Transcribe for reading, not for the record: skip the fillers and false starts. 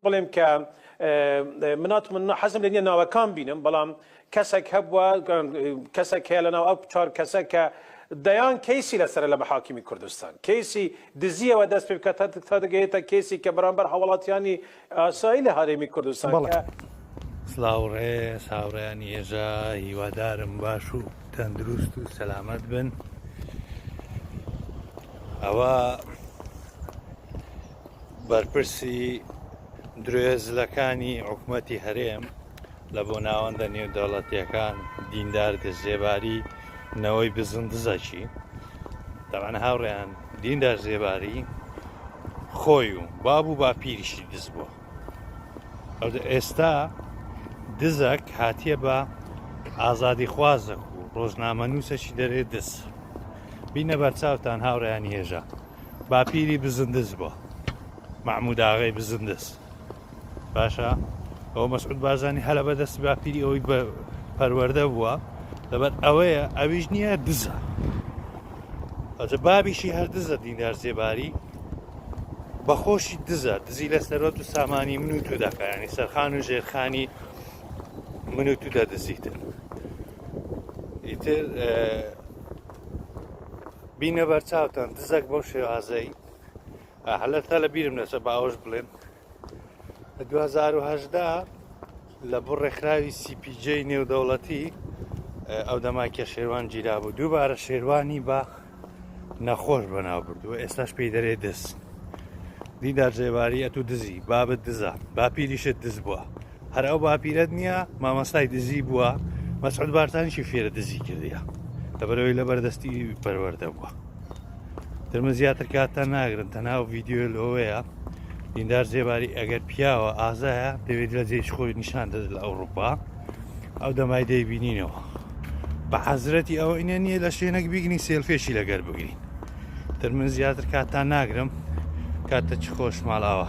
بڵێم کە منات من حەزم لە نیە ناوەکان بینم بەڵام کەسێک هەبووە کەسێک هەیە لەناو ئەو چوار کەسە کە دەیان کەیسی لەسەر لە بەحاکمی کوردستان کەیسی دزیەوە دەست پێ بکات تا دەگەیێتە کەیسی کە بەرامبەر هەوڵاتیانی ئاسایی لە هەرێمی کوردستان سلااوڕێ ساوڕێیانی هێژا هیوادارم باش و تەندروست و سەلامەت بن. ئەوە بەرپرسی درێزلەکانی حکوومەتی هەرێم لە بۆ ناوەندە نێودەوڵەتیەکان دیندار دەستێباری نەوەی بزن دزەکی دەوانە هاوڕێیان دیندار زێباری خۆی و باب و باپیریشی دز بووە. ئێستا دزەک هاتیە بە ئازادی خوازەک و ڕۆژنامە نووسەشی دەرێ دز بینە بەرچاوتان هاوڕێیانی هێژا باپیری بزندز بووە محموود ئاغای بزندز باشە ئەوە مەسعود بارزانی هەلە بەدەست باپیری ئەوەی بە پەروەردە بووە لەبەر ئەوەیە ئەویش نییە دزە ئەجە بابیشی هەر دزە دیندار زێباری بەخۆشی دزە دزی لە سەرۆت و سامانی من و تو دەکەیانی سەرخان و ژێرخانی من و تو دەدزیتن. ئیتر بینە بەرچاوتان دزەک بەو شێوازەی هەلەتە لە بیرم نەچە باوەش بڵێن لە 2010 لە بۆ ڕێکخراوی CPJ نێودەوڵەتی ئەو دەما کە شێوان گیرا بوو دووبارە شێوانی بە نەخۆش بەناو بردووە ئێستاش پێی دەرێ دز دیندار زێباری ئەتو دزی بابت دزە باپیریشت دز بووە هەر ئەو باپیرەت نییە مامەستای دزی بووە مەسعود بارزانیشی فێرە دزی کردیە لەبەرەوەی لە بەردەستی پەروەردە بووە. ترمە زیاتر کاتتان ناگرن تەنها ڤیدیۆ لەوەیە دیندار زێباری ئەگەر پیاوە ئازایە دەوێت لە جێش خۆی نیشان دەدە لە ئەوروپا ئەو دەمای دەیبینینەوە بە حەزرەتی ئەوە ئینە نییە لە شوێنێک بیگنی سێلفێشی لەگەر بگرین. تر من زیاتر کاتتان ناگرم کاتە چ خۆش ماڵاوە.